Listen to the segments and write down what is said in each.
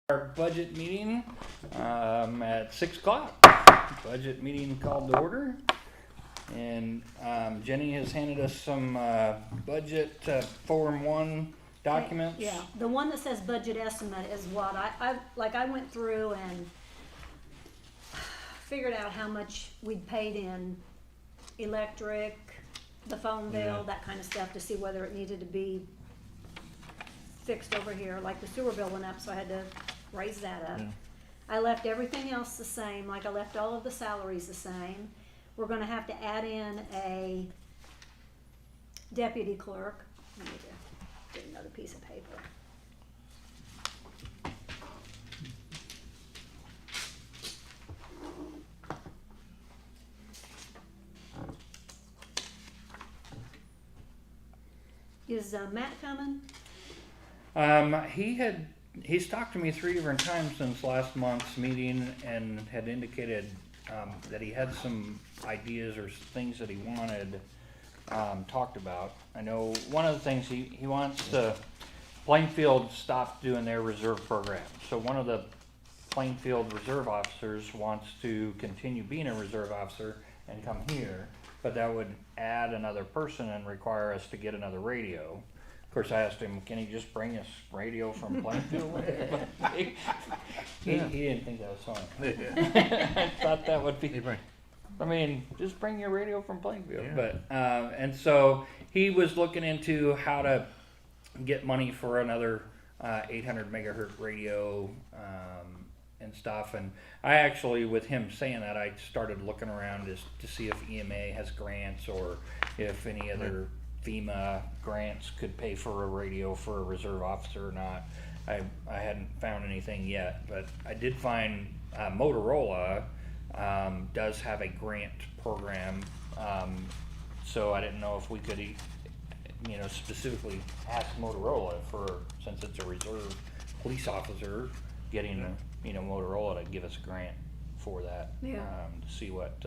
Our budget meeting at 6 o'clock. Budget meeting called to order. And Jenny has handed us some budget Form 1 documents. Yeah, the one that says budget estimate is what I went through and figured out how much we'd paid in electric, the phone bill, that kind of stuff, to see whether it needed to be fixed over here. Like the sewer bill went up, so I had to raise that up. I left everything else the same, like I left all of the salaries the same. We're gonna have to add in a deputy clerk. I need to get another piece of paper. Is Matt coming? He's talked to me 3 different times since last month's meeting and had indicated that he had some ideas or things that he wanted talked about. I know one of the things he wants to, Plainfield stopped doing their reserve program. So one of the Plainfield reserve officers wants to continue being a reserve officer and come here, but that would add another person and require us to get another radio. Of course, I asked him, can he just bring us radio from Plainfield? he didn't think that was funny. I thought that would be, I mean, just bring your radio from Plainfield. Yeah. But and so he was looking into how to get money for another 800 megahertz radio and stuff. And I actually, with him saying that, I started looking around to see if EMA has grants or if any other FEMA grants could pay for a radio for a reserve officer or not. I hadn't found anything yet, but I did find Motorola does have a grant program, so I didn't know if we could specifically ask Motorola for, since it's a reserve police officer, getting Motorola to give us a grant for that, to see what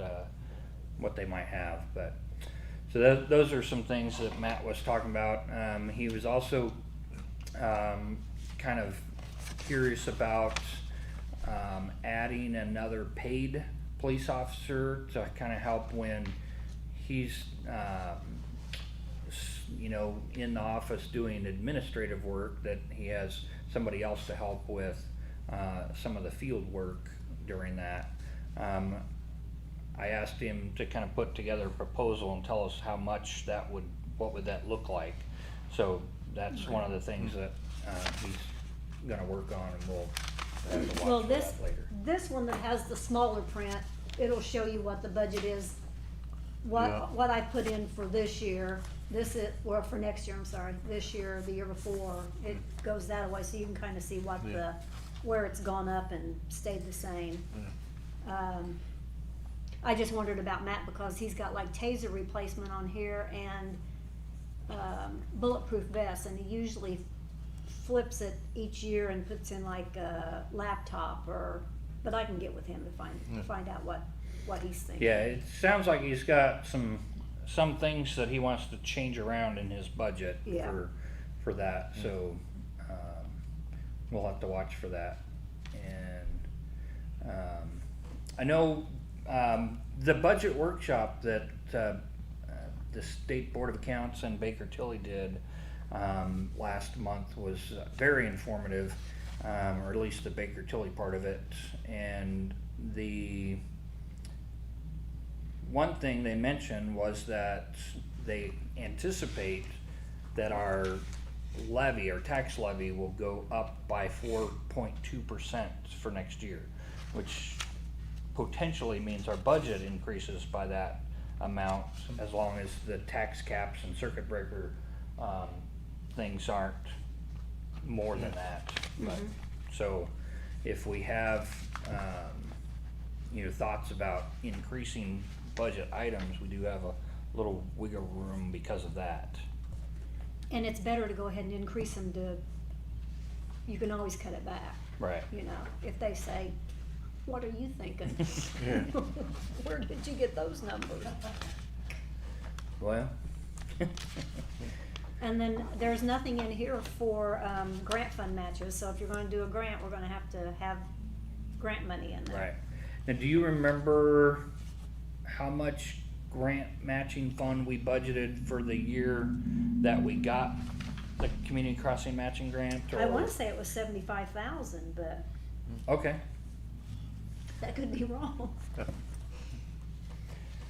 they might have. But so those are some things that Matt was talking about. He was also kind of curious about adding another paid police officer to kind of help when he's in the office doing administrative work, that he has somebody else to help with some of the field work during that. I asked him to kind of put together a proposal and tell us how much what would that look like. So that's one of the things that he's gonna work on, and we'll have to watch for that later. This one that has the smaller print, it'll show you what the budget is, what I put in for this year. For next year, I'm sorry, this year, the year before, it goes that way, so you can kind of see what where it's gone up and stayed the same. I just wondered about Matt because he's got like taser replacement on here and bulletproof vests, and he usually flips it each year and puts in like a laptop but I can get with him to find out what he's thinking. Yeah, it sounds like he's got some things that he wants to change around in his budget for that. So we'll have to watch for that. And I know the budget workshop that the State Board of Accounts and Baker Tilly did last month was very informative, or at least the Baker Tilly part of it. And the one thing they mentioned was that they anticipate that our tax levy will go up by 4.2% for next year, which potentially means our budget increases by that amount, as long as the tax caps and circuit breaker things aren't more than that. But, so if we have thoughts about increasing budget items, we do have a little wiggle room because of that. And it's better to go ahead and increase them you can always cut it back. Right. If they say, what are you thinking? Where did you get those numbers? Well, And then there's nothing in here for, grant fund matches, so if you're gonna do a grant, we're gonna have to have grant money in there. Right. Now, do you remember how much grant matching fund we budgeted for the year that we got the community crossing matching grant? I wanna say it was 75,000, but Okay. that could be wrong.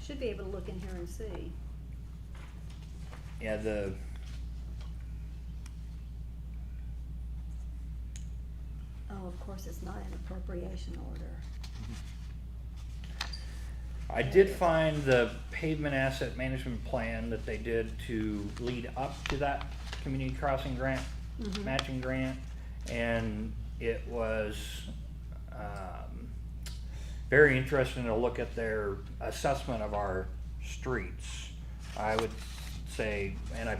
Should be able to look in here and see. Yeah, Oh, of course, it's not an appropriation order. I did find the pavement asset management plan that they did to lead up to that community crossing grant, matching grant, and it was very interesting to look at their assessment of our streets. I would say, and I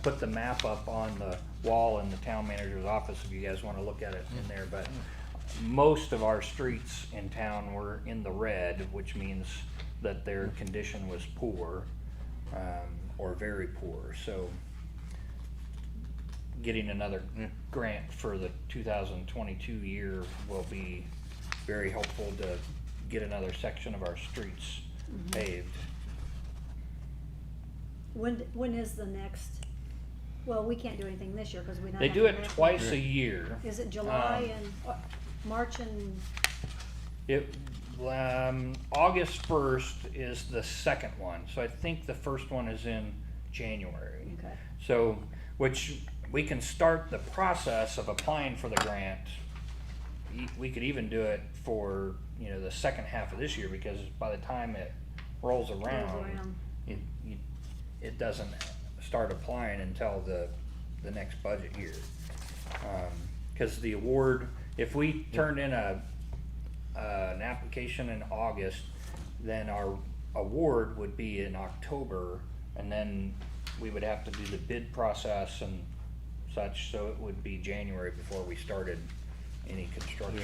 put the map up on the wall in the town manager's office if you guys want to look at it in there, but most of our streets in town were in the red, which means that their condition was poor, or very poor. So getting another grant for the 2022 year will be very helpful to get another section of our streets paved. When is the next, well, we can't do anything this year because we don't They have do the it next twice one. a year. Is it July and March and, August 1st is the second one, so I think the first one is in January. okay, So, which we can start the process of applying for the grant. We could even do it for, the second half of this year, because by the time it rolls around, it doesn't start applying until the next budget year. Cause the award, if we turned in an application in August, then our award would be in October, and then we would have to do the bid process and such, so it would be January before we started any construction.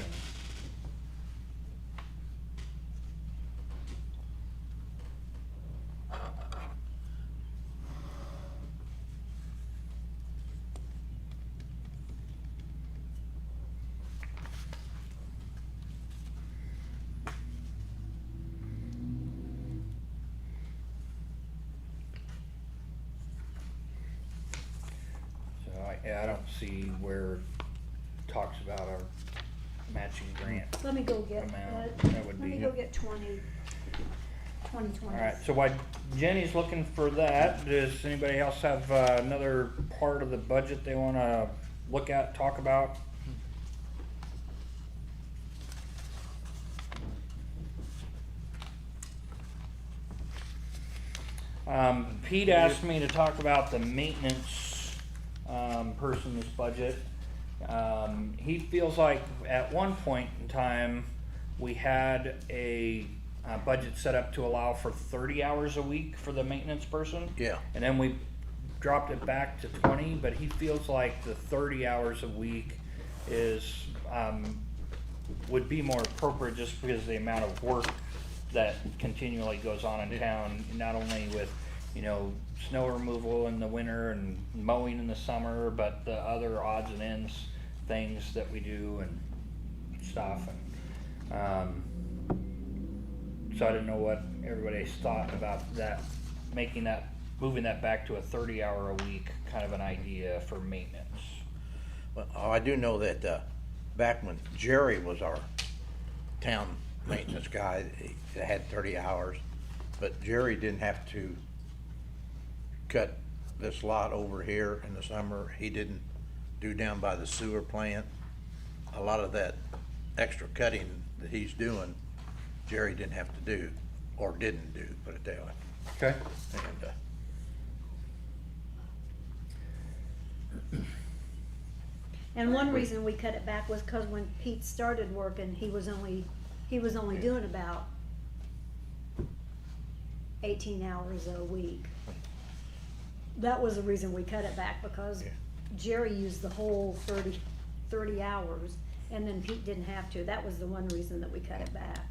So I don't see where it talks about our matching grant. let me go get, Amount, let that would me be- go get 2020. Alright, so while Jenny's looking for that, does anybody else have another part of the budget they wanna look at, talk about? Pete asked me to talk about the maintenance, person's budget. He feels like at one point in time, we had a budget set up to allow for 30 hours a week for the maintenance person. Yeah. And then we dropped it back to 20, but he feels like the 30 hours a week is, would be more appropriate just because of the amount of work that continually goes on in town, not only with, snow removal in the winter and mowing in the summer, but the other odds and ends things that we do and stuff. And so I didn't know what everybody's thought about that, moving that back to a 30-hour a week kind of an idea for maintenance. Well, I do know that back when Jerry was our town maintenance guy, he had 30 hours, but Jerry didn't have to cut this lot over here in the summer. He didn't do down by the sewer plant. A lot of that extra cutting that he's doing, Jerry didn't have to do, or didn't do, put it that way. Okay. And And one reason we cut it back was because when Pete started working, he was only doing about 18 hours a week. That was the reason we cut it back, because Yeah. Jerry used the whole 30 hours, and then Pete didn't have to. That was the one reason that we cut it back.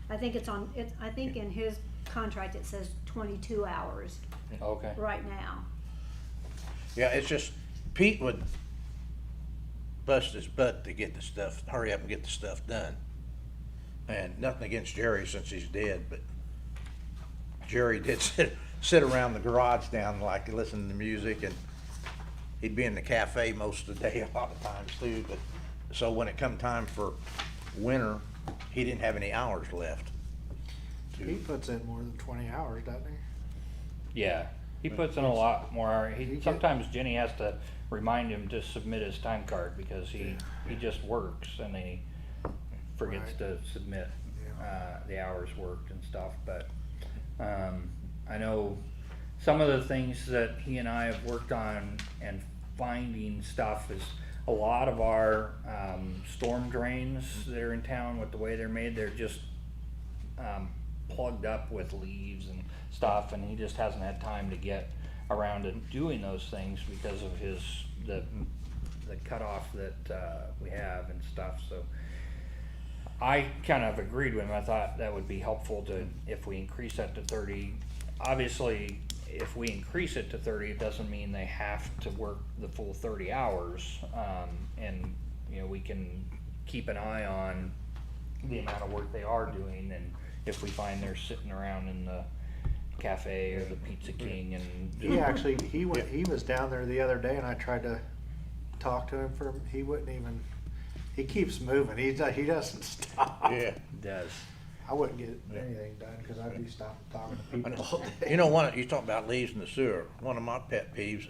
I think I think in his contract it says 22 hours Okay. right now. Yeah, it's just, Pete would bust his butt to get the stuff, hurry up and get the stuff done. And nothing against Jerry since he's dead, but Jerry did sit around the garage down like listening to music, and he'd be in the cafe most of the day a lot of times too, but, so when it come time for winter, he didn't have any hours left. He puts in more than 20 hours, doesn't he? Yeah, he puts in a lot more. He get- Sometimes Jenny has to remind him to submit his time card because he just works and then he forgets Right. to submit the hours worked and stuff. But I know some of the things that he and I have worked on and finding stuff is a lot of our storm drains that are in town with the way they're made, they're just plugged up with leaves and stuff, and he just hasn't had time to get around to doing those things because of the cutoff that we have and stuff. So I kind of agreed with him. I thought that would be helpful to, if we increase that to 30. Obviously, if we increase it to 30, it doesn't mean they have to work the full 30 hours. And you know, we can keep an eye on the amount of work they are doing, and if we find they're sitting around in the cafe or the Pizza King and He was down there the other day, and I tried to talk to him he wouldn't even, he keeps moving, he doesn't stop. Yeah. does. I wouldn't get anything done, cause I'd be stopping talking to people all day. You know, you talk about leaves in the sewer, one of my pet peeves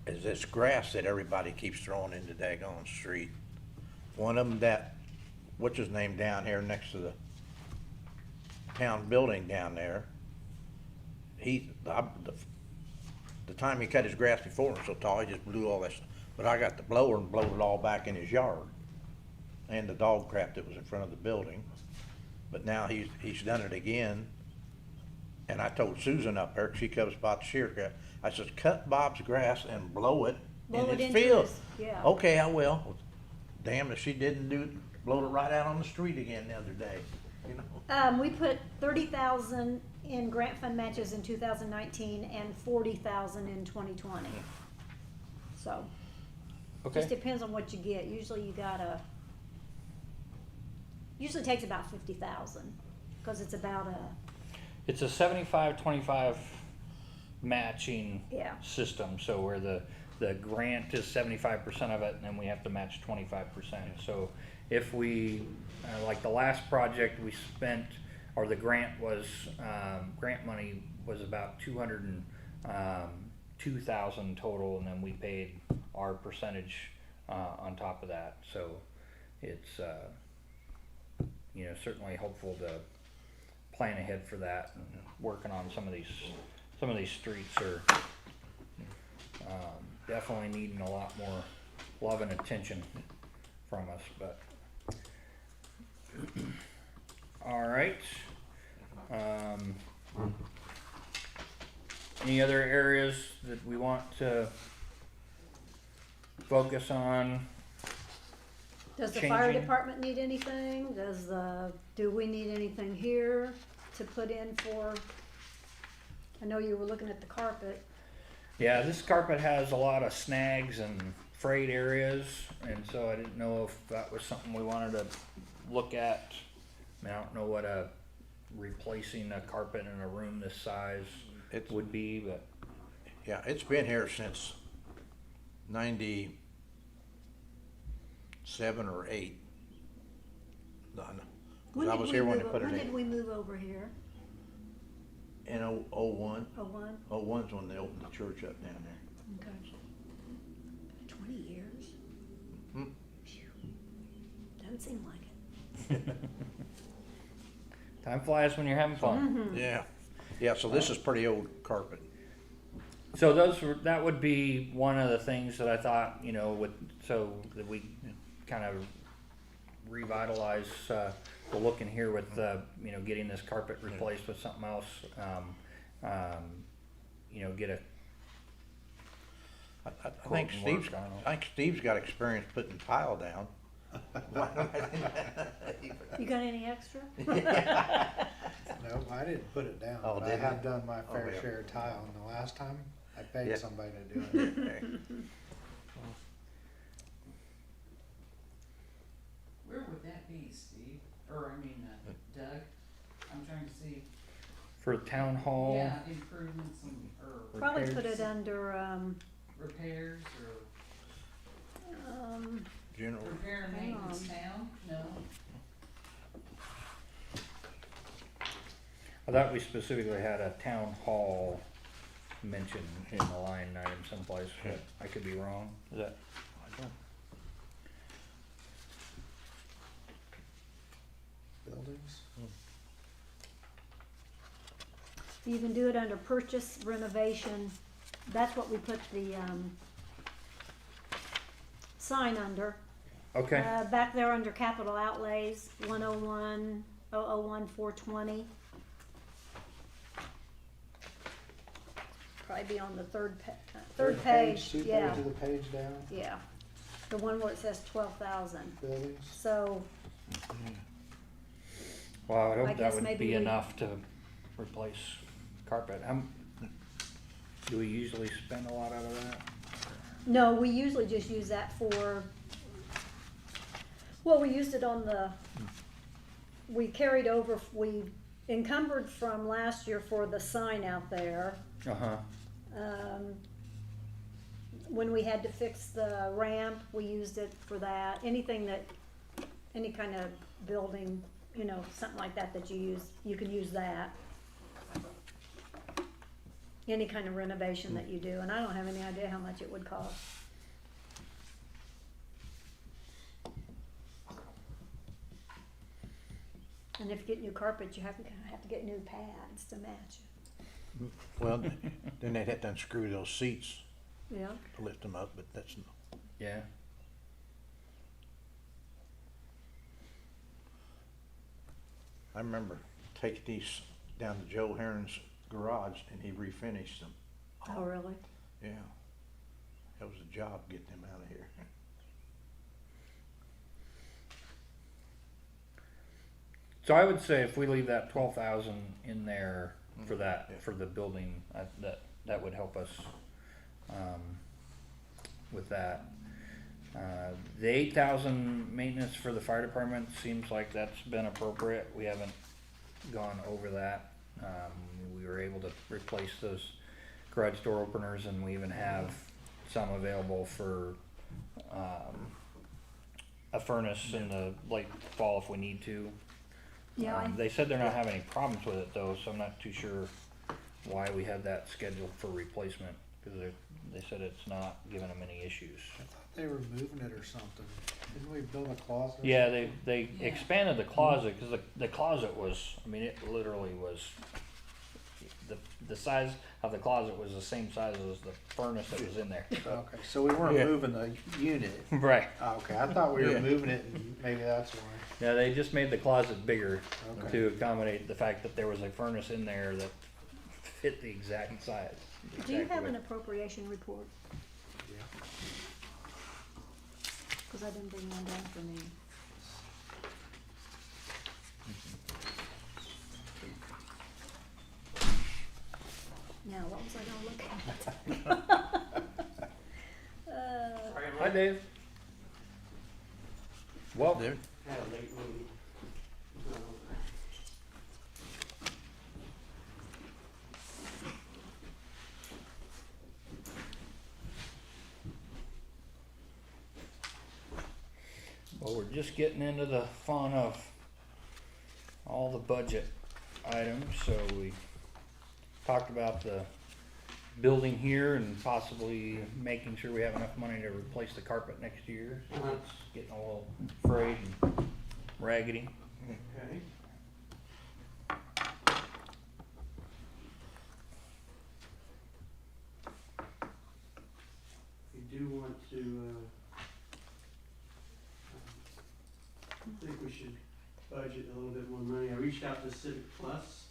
is this grass that everybody keeps throwing into daggone street. One of them that, what's his name down here next to the town building down there, the time he cut his grass before, it was so tall, he just blew all that stuff. But I got the blower and blowed it all back in his yard, and the dog crap that was in front of the building. But now he's done it again, and I told Susan up there, 'cause she comes about the shear grass, I said, cut Bob's grass and blow it Blow it in his into field. his- yeah. Okay, I will. Damn if she didn't blowed it right out on the street again the other day, you know? We put 30,000 in grant fund matches in 2019 and 40,000 in 2020. So, Okay. just depends on what you get. Usually usually takes about 50,000, cause it's about It's a 75-25 matching Yeah. system, so where the grant is 75% of it, and then we have to match 25%. So if we, like the last project we spent, or the grant money was about 202,000 total, and then we paid our percentage on top of that. So it's you know, certainly hopeful to plan ahead for that, and working on some of these streets are definitely needing a lot more love and attention from us, but all right. Any other areas that we want to focus on? does the fire Changing. department need anything? Do we need anything here to put in for? I know you were looking at the carpet. Yeah, this carpet has a lot of snags and frayed areas, and so I didn't know if that was something we wanted to look at. I mean, I don't know what replacing a carpet in a room this size would be, but Yeah, it's been here since 97 or 8. Done. 'Cause I was here when they put it When did in. we move over here? In 01. 01? 01's when they opened the church up down there. Okay. 20 years? Hmm. Phew. Doesn't seem like it. time flies when you're having fun. Yeah. Yeah, so this is pretty old carpet. So that would be one of the things that I thought, you know, so that we kind of revitalize the look in here with, you know, getting this carpet replaced with something else. You know, get a I quote think and Steve's, work on it. I think Steve's got experience putting tile down. You got any extra? No, I didn't put it down, Oh, but I did have you? done my fair yeah. share of tile, and the last time I paid Yeah. somebody to do it. Where would that be, Steve? Or, I mean, Doug? I'm trying to see. For town hall. Yeah, improvements and, or Probably put Repairs. it under, repairs or General, repair and Hang maintenance on. town? No? I thought we specifically had a town hall mentioned in the line item someplace, but I could be wrong. Is that? I don't, Buildings? you can do it under purchase renovation. That's what we put the, sign under. Okay. Back there under capital outlays, 101-001-420. Probably be on the third page, Two yeah, pages of the page down, yeah. The one where it says 12,000. buildings. So, Well, I would I hope that guess would maybe be we- enough to replace carpet. Do we usually spend a lot out of that? no, we usually just use that for, well, we used it on the, we carried over, we encumbered from last year for the sign out there. Uh-huh. When we had to fix the ramp, we used it for that. Anything that, any kind of building, you know, something like that that you use, you can use that. Any kind of renovation that you do, and I don't have any idea how much it would cost. And if you get new carpet, you have to get new pads to match it. well, then they'd have to unscrew those seats Yeah, to lift them up, but that's, Yeah. I remember taking these down to Joe Heron's garage and he refinished them. oh, really? Yeah. That was a job getting them out of here. So I would say if we leave that 12,000 in there for that, Yeah. for the building, that would help us, with that. The 8,000 maintenance for the fire department seems like that's been appropriate. We haven't gone over that. We were able to replace those garage door openers, and we even have some available for, a furnace in the late fall if we need to. Yeah, They said they're not having any problems with it though, so I'm not too sure why we had that scheduled for replacement, because they said it's not giving them any issues. I thought they were moving it or something. Didn't we build a closet? or Yeah, something? they Yeah. expanded the closet, because the closet was, I mean, it literally was, the size of the closet was the same size as the furnace that was in there. So- Okay, so we weren't Yeah. moving the unit. Right. Oh, okay, I thought we were Yeah. moving it and maybe that's why. Yeah, they just made the closet bigger Okay. to accommodate the fact that there was a furnace in there that fit the exact size. do you exact have an width. appropriation report? Yeah. Cause I didn't bring one down for me. Now, what was I gonna look at? Hi, Dave. Well, There- Had a late meeting. well, we're just getting into the fun of all the budget items, so we talked about the building here and possibly making sure we have enough money to replace the carpet next year. So Uh-huh. it's getting a little frayed and raggedy. Okay. You do want to, I think we should budget a little bit more money. I reached out to Civic Plus,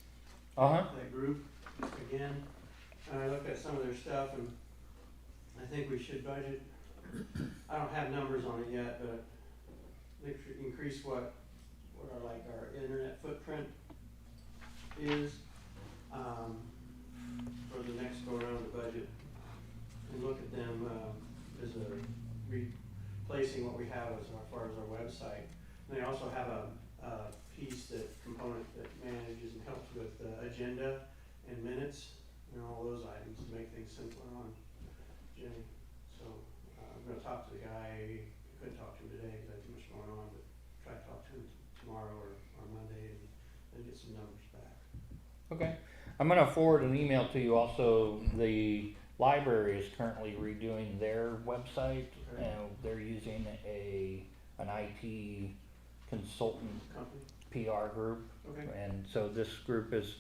Uh-huh. that group, again, and I looked at some of their stuff and I think we should budget, I don't have numbers on it yet, but increase what our internet footprint is, for the next go around of the budget. agenda and minutes and all those items to make things simpler on Jenny. So, I'm gonna talk to the guy, couldn't talk to him today because I had too much going on, but try to talk to him tomorrow or Monday and get some numbers back. Okay. I'm gonna forward an email to you also. The library is currently redoing their website, Okay. and they're using an IT consultant Company? PR group. Okay. And so this group is,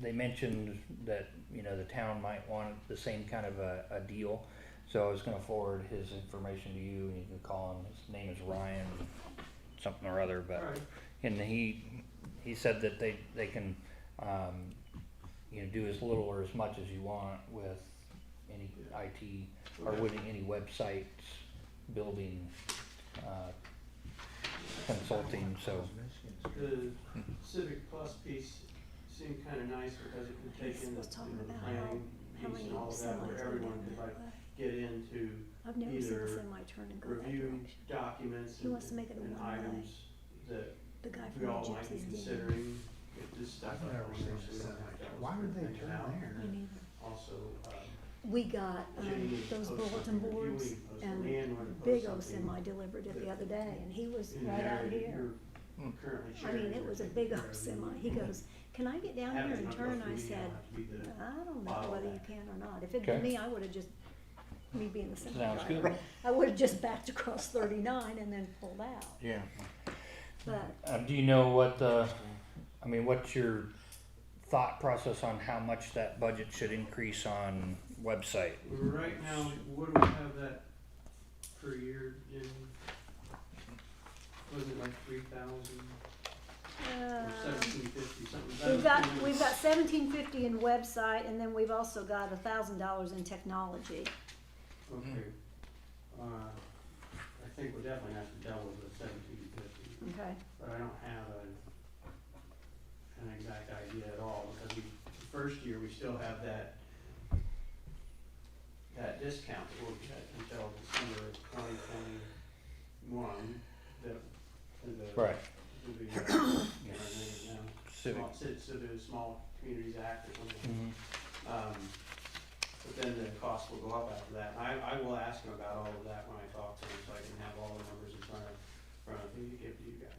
they mentioned that, you know, the town might want the same kind of a deal. So I was gonna forward his information to you, and you can call him. His name is Ryan, something or other, but, Alright. and he said that they can, you know, do as little or as much as you want with any IT, or Okay. with any websites, building, consulting, so. The Civic Plus piece seemed kinda nice because it could take in the was talking the about planning how piece many and all of that, where semis everyone went could that like way. get into I've never seen a either semi turn and go that review direction. documents He wants to make it a and one-way. items that The guy from we the all might be Gypsies did. considering, if this stuff I've up never on seen there, a so we don't semi have to turn. always Why would print they things turn out. there? Me neither. Also, We got Jenny those posted bulletin something, boards Julie posted, and Leanne wanted to post big old something semi delivered it the other day, and he was in right the out area that here. you're currently I chairing. mean, it was a big old semi. He goes, "Can I get down here and turn?" I said, "I don't know whether you can or not. If it'd been Okay. me, I would've just, me being the semi Sounds driver, good. I would've just backed across 39 and then pulled out. Yeah. But Do you know what what's your thought process on how much that budget should increase on website? Right now, what do we have that per year, Jenny? Was it like 3,000 or 1,750, something? we've got 1750 in website, and then we've also got $1,000 in technology. Okay. I think we're definitely gonna have to double the 1,750, Okay. but I don't have an exact idea at all, because the first year, we still have that discount that we'll get until December of 2021, Right. the you know, now, Civic. Small Communities Act or something. Mhm. But then the cost will go up after that. And I will ask him about all of that when I talk to him, so I can have all the numbers in front of me to give to you guys.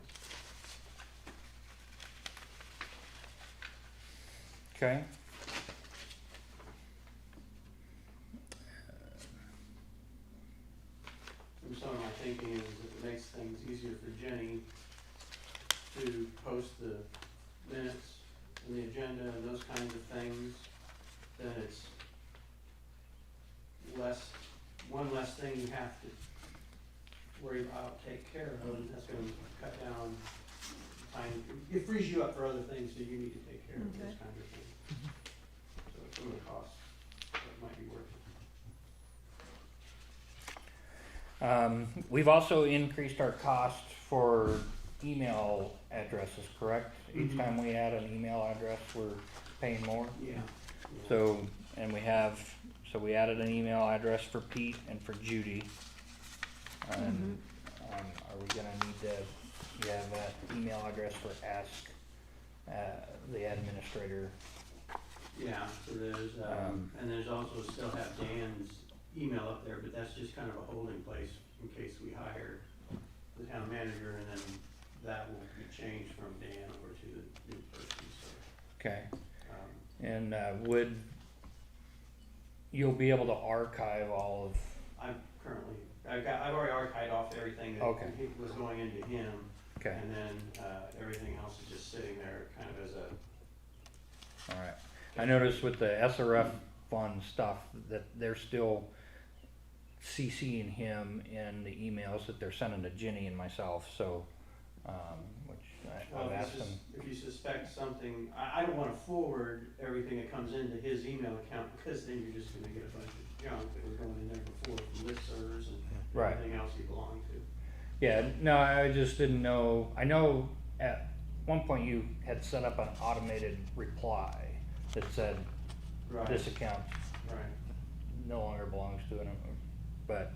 Okay. And some of my thinking is that it makes things easier for Jenny to post the minutes and the agenda and those kinds of things, then it's one less thing you have to worry about, take care of, and that's gonna cut down time. It frees you up for other things that you need to take care of, those Okay. kinds of things. So some of the costs, that might be worth it. We've also increased our cost for email addresses, correct? Each Mhm. time we add an email address, we're paying more. Yeah. So, and we added an email address for Pete and for Judy. And, are we gonna need to have that email address for Ask, the administrator? Yeah, so there's, and there's also still have Dan's email up there, but that's just kind of a holding place in case we hire the town manager, and then that will be changed from Dan over to the new person, Okay, so. and, you'll be able to archive all of, I've already archived off everything that Okay. was going into him, okay, and then, everything else is just sitting there kind of as a, alright. I noticed with the SRF fund stuff that they're still CCing him in the emails that they're sending to Ginny and myself, so, which well, I've asked him. if you suspect something, I don't wanna forward everything that comes into his email account, because then you're just gonna get a bunch of junk that was going in there before from listservs and Right. everything else he belonged to. Yeah, no, I just didn't know, I know at one point you had set up an automated reply that said, Right, this account right. no longer belongs to it, but,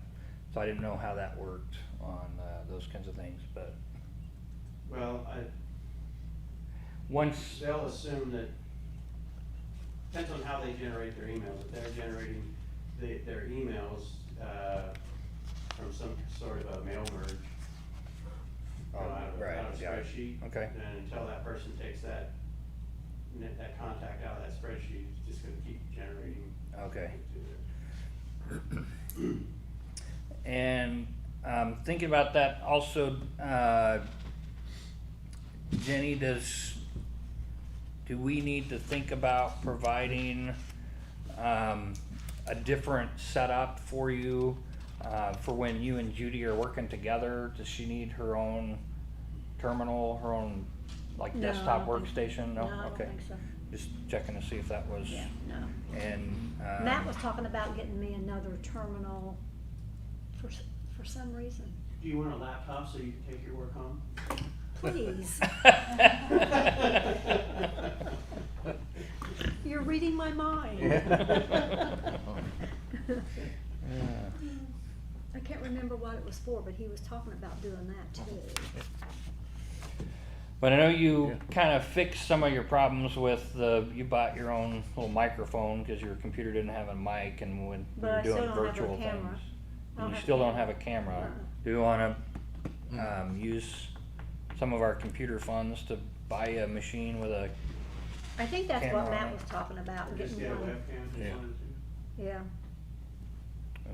so I didn't know how that worked on, those kinds of things, but. Well, once, they'll assume that, depends on how they generate their emails. If they're generating their emails, from some sort of a mail merge, Oh, right, out of a yeah. spreadsheet. Okay. And until that person takes that contact out of that spreadsheet, it's just gonna keep generating. okay. to there. And thinking about that also, Jenny, do we need to think about providing a different setup for you for when you and Judy are working together? Does she need her own terminal, her own like No, I desktop don't think- workstation? No? No, I don't Okay. think so. Just checking to see if that was. Yeah, no. And Matt was talking about getting me another terminal for some reason. Do you want a laptop so you can take your work home? Please. You're reading my mind. I can't remember what it was for, but he was talking about doing that too. But I know you kind of fixed some of your problems with you bought your own little microphone because your computer didn't have a mic, and when But you I were still doing don't have a virtual camera. things. I don't You have still a don't camera. have a camera. Uh-uh. Do you want to use some of our computer funds to buy a machine with a, I think that's Camera what on Matt it. was talking about, Or just getting get a one. webcam if you Yeah. wanted to? Yeah,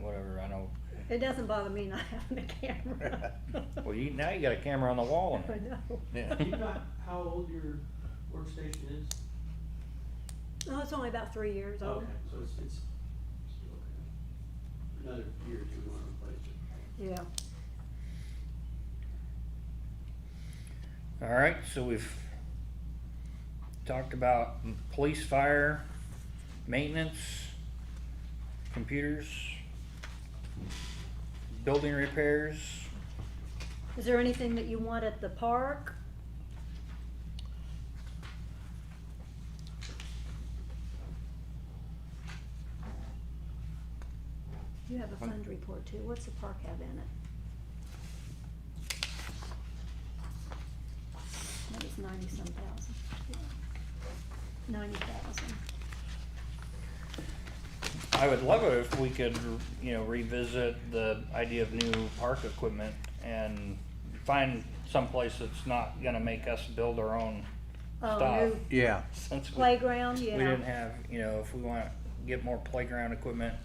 whatever, I know. it doesn't bother me not having a camera. Well, now you got a camera on the wall. I know. Yeah. You got how old your workstation is? No, it's only about 3 years old. Okay, so it's still okay. Another year or two, we want to replace it. Yeah. All right, so we've talked about police, fire, maintenance, computers, building repairs. Is there anything that you want at the park? You have a fund report too. What's the park have in it? That was 90-some thousand. Yeah. 90,000. I would love it if we could, revisit the idea of new park equipment and find someplace that's not gonna make us build our own Oh, stuff. new Yeah, Since playground, we yeah. didn't have, if we wanna get more playground equipment,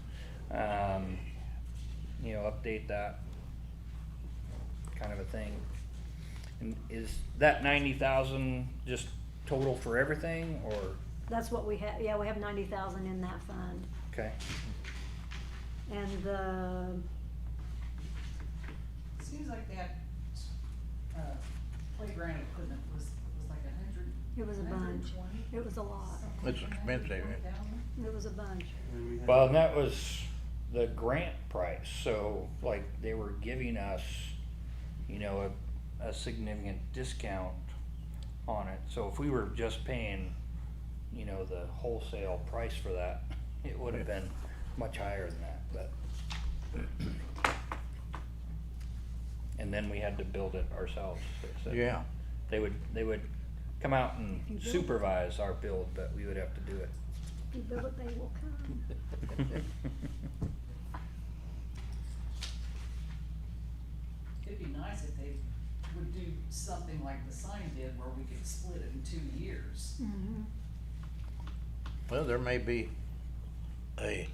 update that kind of a thing. And is that 90,000 just total for everything, or, That's what we have, yeah, we have 90,000 in that fund. okay, And the, Seems like that, playground equipment was like 100. it was a bunch. 120? It was a lot. it's expensive. It was a bunch. And we had- well, and that was the grant price, so like they were giving us, a significant discount on it. So if we were just paying, the wholesale price for that, it would have been much higher than that, but. And then we had to build it ourselves. They said Yeah, They would come out and If you build it. supervise our build, but we would have to do it. If you build it, they will come. It'd be nice if they would do something like the sign did where we could split it in 2 years. Mhm. well, there may be a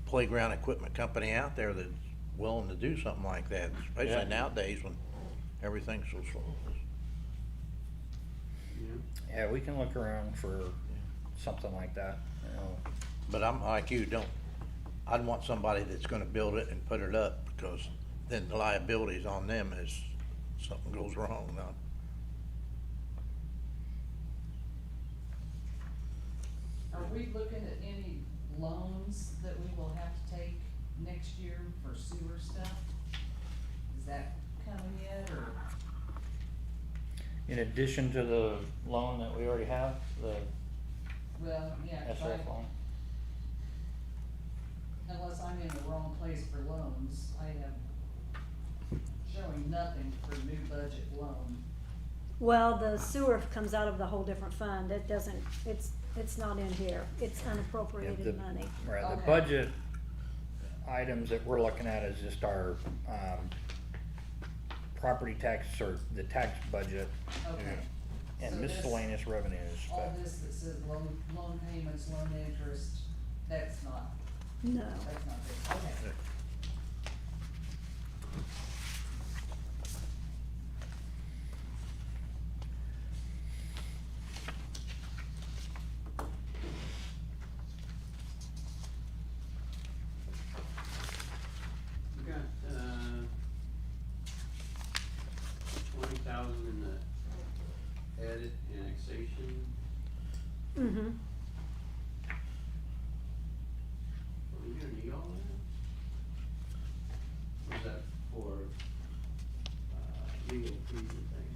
playground equipment company out there that's willing to do something like that, Yeah. especially nowadays when everything's so slow. Yeah. Yeah, we can look around for something like that, But I'm like you, I'd want somebody that's gonna build it and put it up, because then the liability's on them as something goes wrong, no. Are we looking at any loans that we will have to take next year for sewer stuff? Is that coming yet, or? In addition to the loan that we already have, the Well, yeah, 'cause SRF loan. unless I'm in the wrong place for loans, I have showing nothing for new budget loan. Well, the sewer comes out of the whole different fund. It doesn't, it's not in here. It's Yeah, unappropriated money. Right, the Okay. budget items that we're looking at is just our, property tax or the tax budget Okay. and So this- miscellaneous revenues, All but, this that says loan payments, loan interest, that's not No. this, okay. We got, 20,000 in the edit annexation. Mm-hmm. Are we gonna need all that? Or is that for, legal fees and things?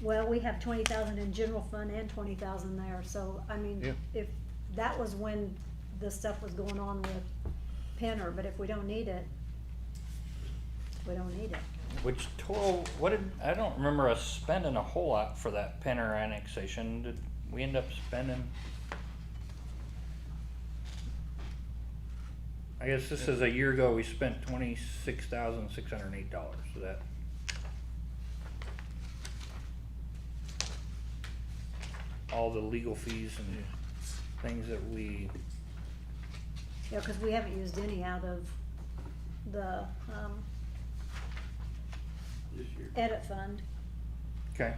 Well, we have 20,000 in general fund and 20,000 there, so, I mean, Yeah. if, that was when the stuff was going on with Penner, but if we don't need it, we don't need it. which total, what did, I don't remember us spending a whole lot for that Penner annexation. Did we end up spending? I guess this is a year ago, we spent $26,608, so that. All the legal fees and things that we, Yeah, cause we haven't used any out of the, This year? edit fund. okay.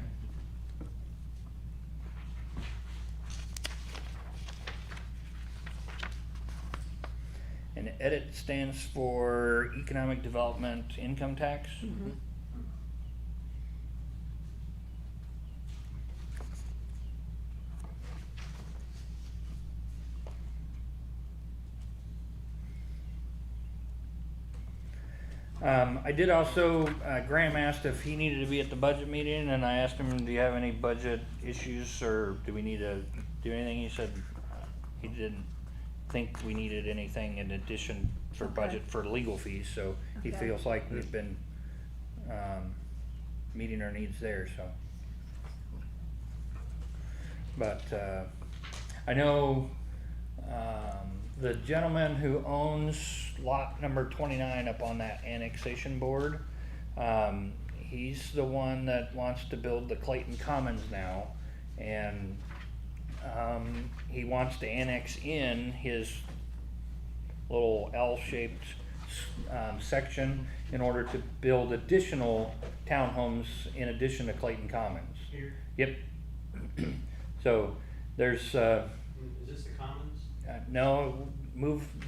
And EDIT stands for Economic Development Income Tax. Mhm. I did also, Graham asked if he needed to be at the budget meeting, and I asked him, do you have any budget issues, or do we need to do anything? He said he didn't think we needed anything in addition for Okay. budget for legal fees, so he Okay. feels like we've been, meeting our needs there, so. But, I know, the gentleman who owns lot number 29 up on that annexation board, he's the one that wants to build the Clayton Commons now, and he wants to annex in his little L-shaped section in order to build additional townhomes in addition to Clayton Commons. Here? Yep. So there's Is this the commons? no,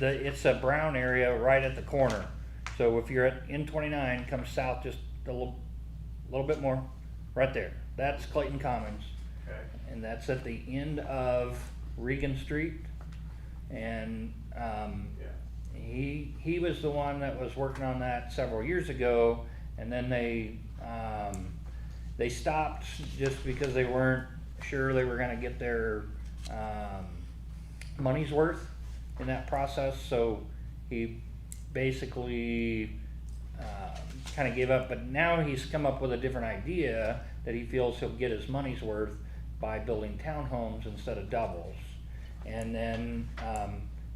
it's a brown area right at the corner. So if you're at N29, come south just a little bit more, right there. That's Clayton Commons. Okay. And that's at the end of Regan Street. And, Yeah. he was the one that was working on that several years ago, and then they stopped just because they weren't sure they were gonna get their, money's worth in that process, so he basically, kinda gave up, but now he's come up with a different idea that he feels he'll get his money's worth by building townhomes instead of doubles. And then,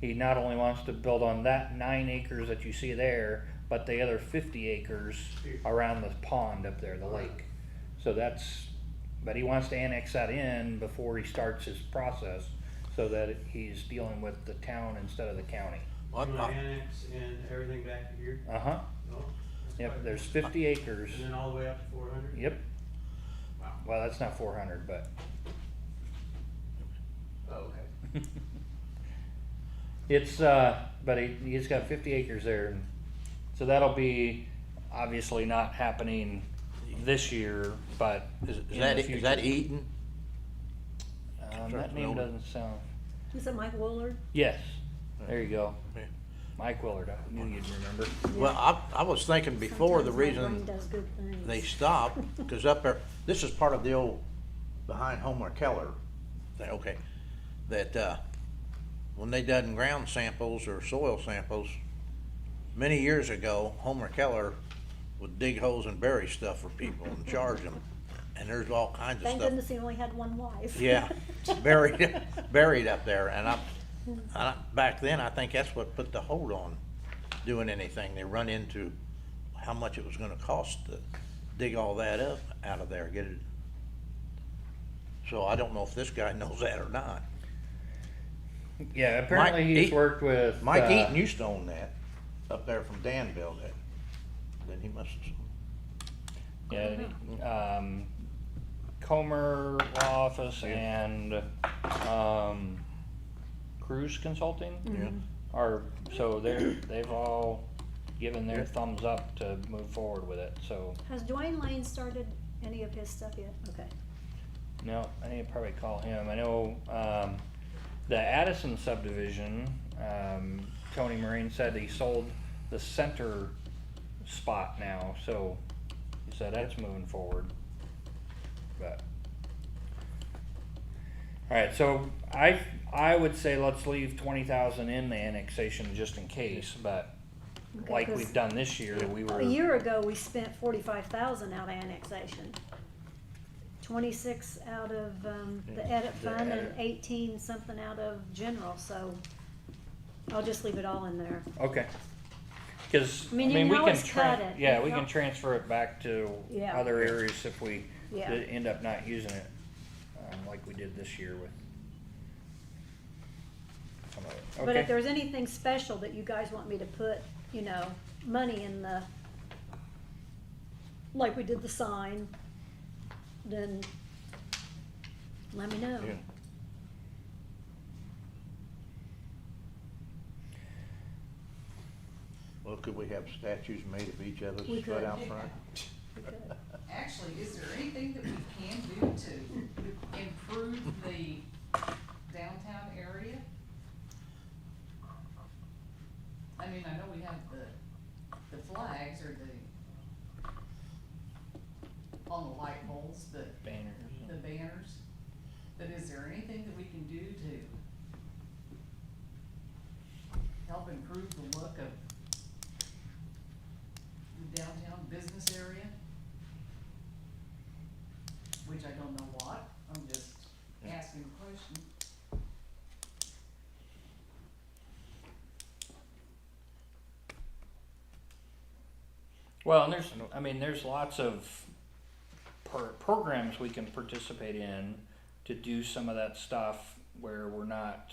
he not only wants to build on that 9 acres that you see there, but the other 50 acres around the pond up there, the lake. So but he wants to annex that in before he starts his process, so that he's dealing with the town instead of the county. What, You wanna annex and everything back to here? Uh-huh, No? That's yep, quite- there's 50 acres, And then all the way up to 400? yep, Wow. well, that's not 400, but. Oh, okay. It's, but he's got 50 acres there, and so that'll be obviously not happening this year, but is in that, the is that future. Eaton? That name doesn't sound, Is it Mike Woolard? yes, there you go, Yeah. Mike Willard, I knew you'd remember. Well, I was thinking before, the Sometimes my brain reason does good things. they stopped, cause up there, this is part of the old, behind Homer Keller thing, okay, that, when they done ground samples or soil samples, many years ago, Homer Keller would dig holes and bury stuff for people and charge them. and there's all kinds of Thank stuff. goodness he only had one wife. Yeah, buried up there, and back then, I think that's what put the hold on doing anything. They run into how much it was gonna cost to dig all that up out of there, get it. So I don't know if this guy knows that or not. Yeah, apparently Mike he's Eaton- worked with Mike Eaton used to own that, up there from Danville, that, then he must have. yeah, Comer Law Office and Cruise Consulting Yeah. are, so they've all given their thumbs up to move forward with it, so. Has Dwayne Lane started any of his stuff yet? Okay. No, I need to probably call him. I know, the Addison subdivision, Tony Marine said he sold the center spot now, so he said that's moving forward. But, alright, so I would say let's leave 20,000 in the annexation just in case, but Okay, like 'cause we've done this year, we were. A year ago, we spent 45,000 out of annexation. 26 out of, the edit The fund and edit. 18 something out of general, so I'll just leave it all in there. Okay. Cause, I mean, you we can can always cut it. yeah, You we can can transfer it back to Yeah. other areas if we Yeah. end up not using it, like we did this year with some of it. But if Okay, there's anything special that you guys want me to put, you know, money in the, like we did the sign, then let me know. Yeah. Well, could we have statues made of each other's We foot could. out front? We could. Actually, is there anything that we can do to improve the downtown area? I mean, I know we have the flags or on the light poles, the banners. banners, but is there anything that we can do to help improve the look of the downtown business area? Which I don't know what, I'm just asking a question. Well, and there's lots of programs we can participate in to do some of that stuff where we're not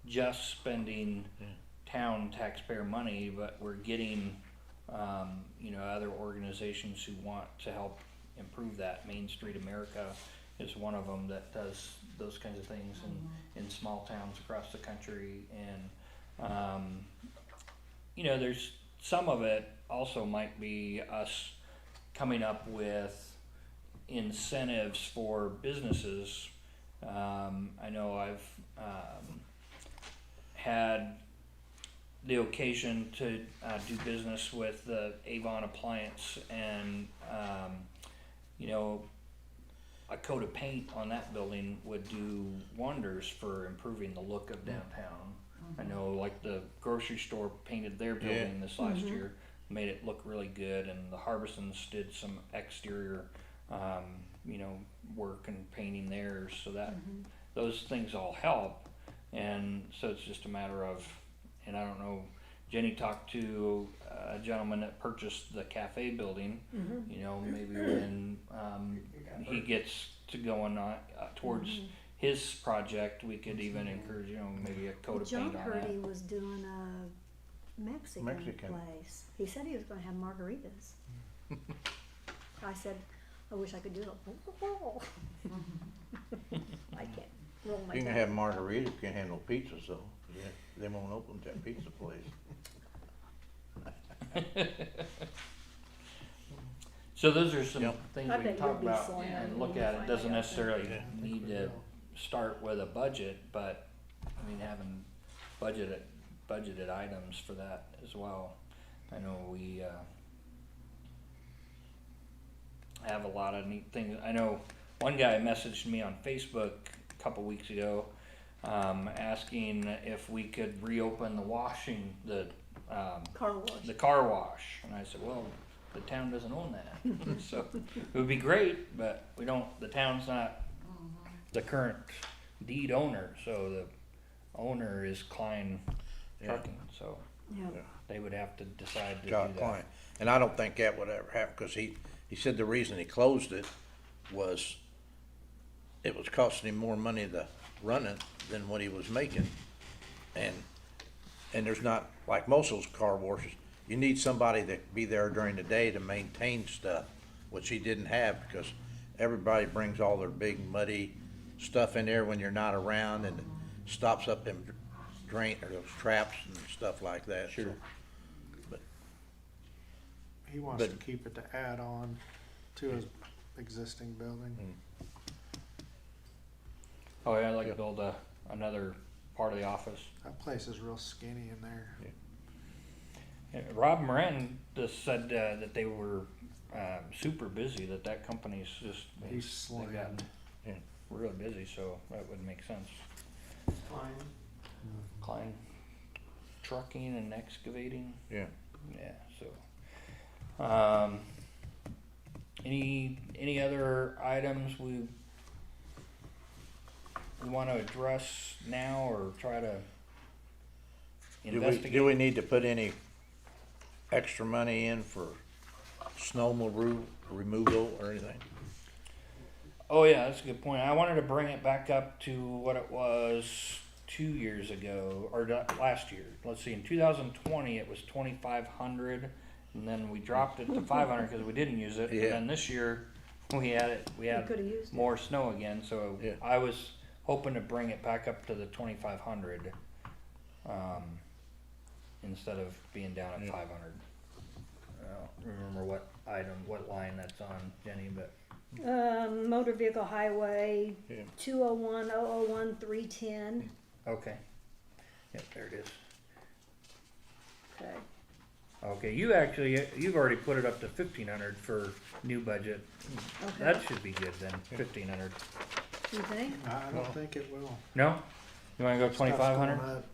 just spending town taxpayer money, but we're getting, other organizations who want to help improve that. Main Street America is one of them that does those kinds of things in small towns across the country. And, there's some of it also might be us coming up with incentives for businesses. I know I've had the occasion to do business with the Avon Appliance, and a coat of paint on that building would do wonders for improving the look of downtown. I know, like the grocery store painted their building this last year, made it look really good, and the Harbisons did some exterior, work and painting theirs, so that those things all help. And so it's just a matter of, and I don't know, Jenny talked to a gentleman that purchased the cafe building. Maybe when he gets to going on towards his project, we could even encourage, maybe a coat of John paint on that. Purdy was doing a Mexican place. He said he was gonna have margaritas. I said, I wish I could do it. I can't roll my You can tongue. have margaritas, you can't handle pizza, so, yeah, they won't open that pizza place. So those are some Yep. things I we bet can talk you'll be about selling and them look when you at. It find doesn't out. necessarily Yeah. need to start with a budget, but having budgeted items for that as well. I know we have a lot of neat things. I know one guy messaged me on Facebook a couple weeks ago, asking if we could reopen the Car wash. car wash, and I said, well, the town doesn't own that. So it would be great, but we don't, the town's not the current deed owner, so the owner is Klein Trucking, so Yeah. they would have to decide to do John that. Klein. And I don't think that would ever happen, cause he said the reason he closed it was it was costing him more money to run it than what he was making. And there's not, like most of those car washes, you need somebody that be there during the day to maintain stuff, which he didn't have, because everybody brings all their big muddy stuff in there when you're not around, and it stops up them drain, or those traps and stuff like that. Sure. So, but He wants to But- keep it to add on to his existing building. Oh yeah, I'd like to build another part of the office. That place is real skinny in there. Yeah, Rob Moran just said that they were super busy, that company's just, He's they've slammed. gotten Yeah. real busy, so that would make sense. Fine. Klein Trucking and Excavating, Yeah. yeah, so. Any other items we wanna address now, or try to investigate? Do we need to put any extra money in for snow removal or anything? Oh yeah, that's a good point. I wanted to bring it back up to what it was 2 years ago, or last year. Let's see, in 2020 it was 2,500, and then we dropped it to 500 because we didn't use it. Yeah. And then this year we had could've used it. more snow again, so Yeah. I was hoping to bring it back up to the 2,500 instead of being down at Yeah. 500. I don't remember what line that's on, Jenny, but. Motor vehicle highway, Yeah. 201-001-310. Okay. Yep, there it is. Okay. Okay, you've already put it up to 1,500 for new budget. Okay. That should be good then, 1,500. You think? I don't think it will. No? You wanna go Stuff's 2,500? going up.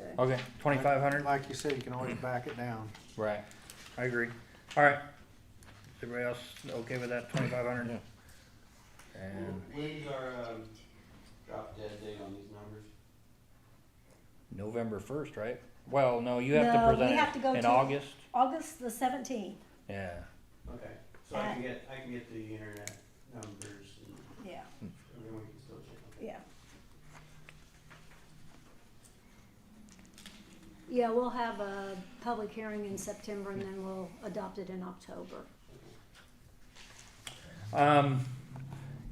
Okay. Okay, 2,500? Like you said, you can always back it down. Right, I agree. Alright. Everybody else okay with that, 2,500? Yeah. And When's our, drop dead date on these numbers? November 1st, right? Well, no, you have to No, we present have to go it in to- August? August the 17th. Yeah. Okay, so I can get the internet numbers and Yeah, then we can still check them. yeah. Yeah, we'll have a public hearing in September and then we'll adopt it in October.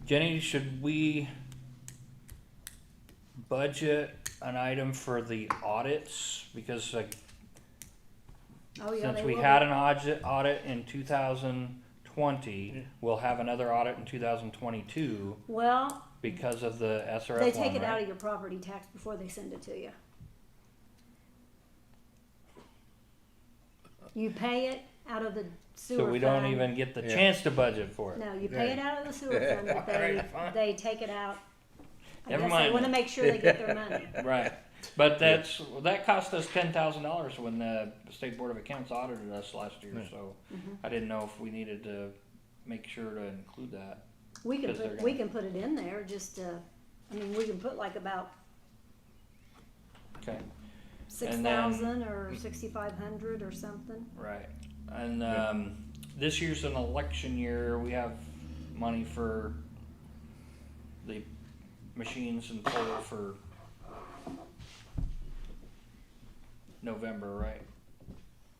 Jenny, should we budget an item for the audits? Because like, Oh, yeah, since they we will. had an audit in 2020, we'll have another audit in 2022 Well, because of the SRF they one, take it out right? of your property tax before they send it to you. You pay it out of the sewer So fund. we don't even get the Yeah. chance to budget for it. No, you pay it out of the sewer fund, but Alright, fine. they take it out. I Never guess mind they wanna then. make sure they get their money. Right. But that cost us $10,000 when the State Board of Accounts audited us last year, Yeah. so Mm-hmm. I didn't know if we needed to make sure to include that. We can 'Cause they're we gonna- can put it in there, just, I mean, we can put like about Okay. 6,000 or 6,500 or something. Right. And this year's an election year. We have money for the machines and poll for November, right?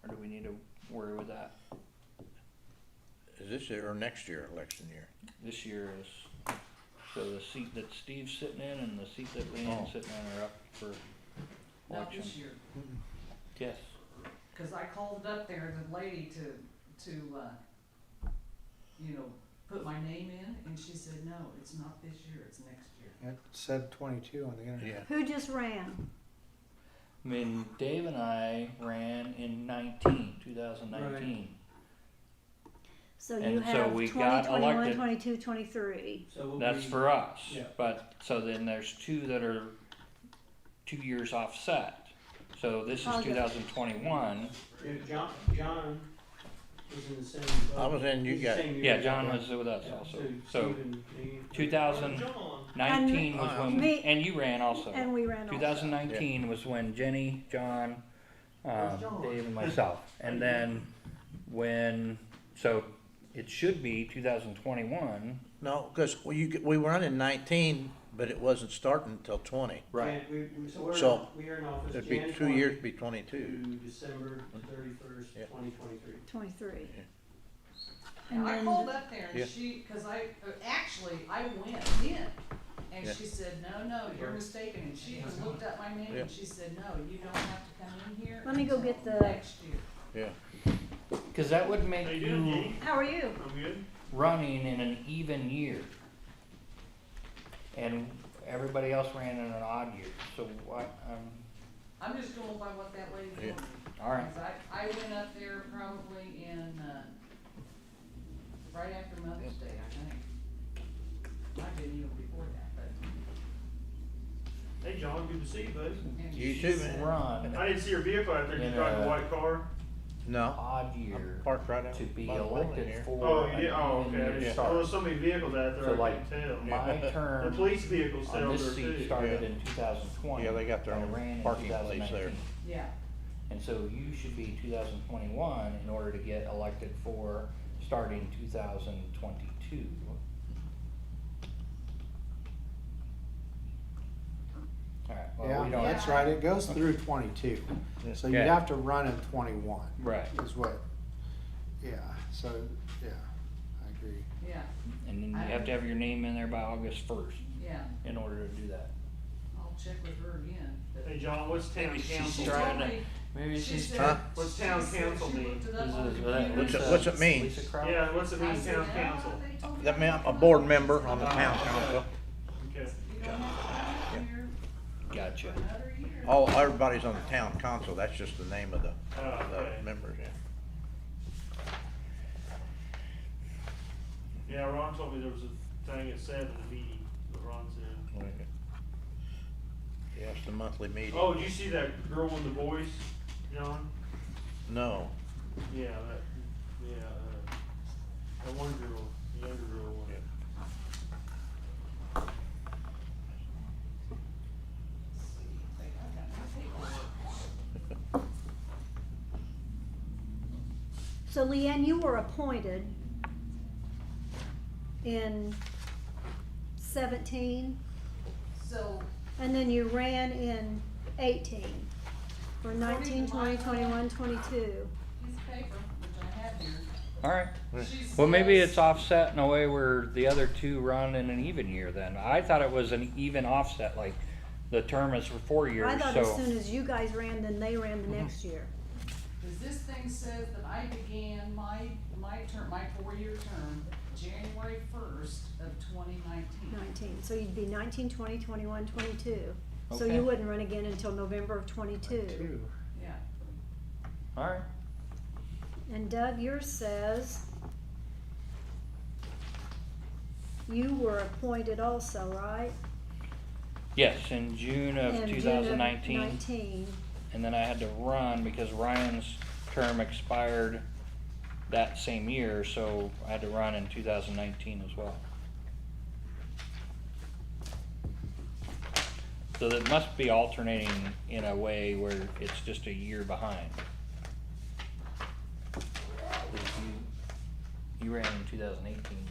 Or do we need to worry with that? Is this year or next year election year? This year is, so the seat that Steve's sitting in and the seat that Leanne's Oh. sitting in are up for Not election. this year, Yes. cause I called up there, the lady to, put my name in, and she said, no, it's not this year, it's next year. It said 22 on the internet. Yeah. Who just ran? I mean, Dave and I ran in 2019. So you And so have we 20, got 21, elected. 22, 23. So we'll That's be- for us. Yeah. But, so then there's two that are 2 years offset. So this is Oh, yeah. 2021. If John was in the same boat. I was in, you He's got- the same year Yeah, as John that. was with us Yeah, also. So So Stephen, me, 2019 was when, Me- and you ran also. And we ran also. 2019 was when Jenny, John, Dave, and myself. And then so it should be 2021. No, because we run in 19, but it wasn't starting until 20. Right. So, we are in office It'd be Jan 2 years, 20 to be 22. to December 31st, Yeah. 2023. 23. And And I then called the- up there Yeah. and she, cause actually, I went in. And Yeah. she said, no, you're mistaken. And she even looked up my name Yeah. and she said, no, you don't have to come in here. Let me go until get the- next year. Yeah. Because that would make How you you doing, Jenny? How are you? I'm good. running in an even year. And everybody else ran in an odd year. So what, I'm just going by what that lady told Yeah. me. all right. 'Cause I went up there probably in, right after Mother's Day, I think. I didn't even before that, but. Hey, John, good to see you, bud. and You she too, said- man. Run I didn't see your vehicle out there. Did you drive a white car? No, odd year I'm parked right out to be by the building elected here. for Oh, an you did? Oh, even okay. year Yeah. Well, there's start. so many vehicles out there, So I like can't tell. my The term police vehicles stay on over this there seat too. started Yeah. in 2020. Yeah, they got their and own ran in parking place there. 2019. Yeah, And so you should be 2021 in order to get elected for starting 2022. All right, well, Yeah, we don't. that's right, it goes through 22, Yeah. so you'd Yeah. have to run in 21, Right, is what, yeah, so, yeah, I agree. yeah, and then you have to have your name in there by August 1st yeah. in order to do that. I'll check with her again. but- Hey, John, what's town Maybe she's council? She trying told to- me, Maybe she she's said. Huh? What's she town said council she mean? looked it up This on is- the what's computer. What's it mean? Lisa Crowe? Yeah, what's it I mean, said, town "No, council? they told me That mean not I'm to a come board in." member on the No, town no, council. Okay. You don't have to come in here Gotcha. for another year. Everybody's on the town council, that's just the name of the Okay. members, yeah. Yeah, Ron told me there was a thing at 7, a meeting, that Ron said. Yeah, it's the monthly meeting. Oh, did you see that girl with the voice, John? No, Yeah, that one girl, the younger girl one. So Leanne, you were appointed in 17, So, and then you ran in 18, for 19, According to 20, my 21, 22. piece of paper, which I have here, All right. she Well, maybe says- it's offset in a way where the other two run in an even year then. I thought it was an even offset, like the term is for 4 years, I thought as so. soon as you guys ran, then they ran the next year. Cause this thing says that I began my term, my 4-year term, January 1st of 2019. 19, so you'd be 19, 20, 21, 22. So Okay. you wouldn't run again until November of 22. Yeah, All right. And Doug, yours says you were appointed also, right? Yes, in June of In June 2019. 19. And then I had to run because Ryan's term expired that same year, so I had to run in 2019 as well. So that must be alternating in a way where it's just a year behind. 'Cause You ran in 2018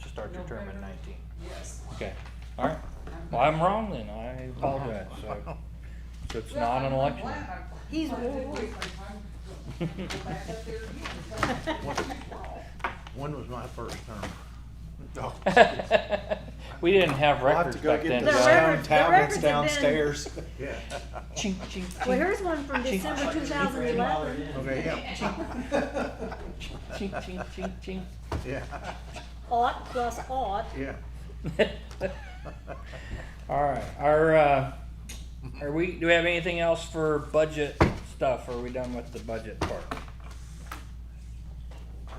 to start your term in November. 19. yes. Okay, all right. Well, I'm wrong then, I apologize, so it's Well, not an I'm election. glad I'm- He's I did old. wait my time to go back up there again and tell them what she's wrong. when was my first term? We didn't have We'll have records to go back get then. the The John. records- sound tablets have been- downstairs. Yeah. Chink, chink, chink. Well, here's one from December 2011. Okay, yeah, Chink, chink, chink, chink. yeah, Ought plus ought. yeah. All right, do we have anything else for budget stuff? Or are we done with the budget part? I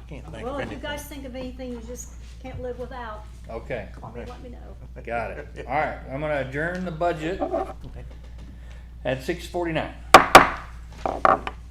can't think Well, of if you anything. guys think of anything you just can't live without, Okay, call me, let me know. got it. All right, I'm gonna adjourn the budget at 6:49.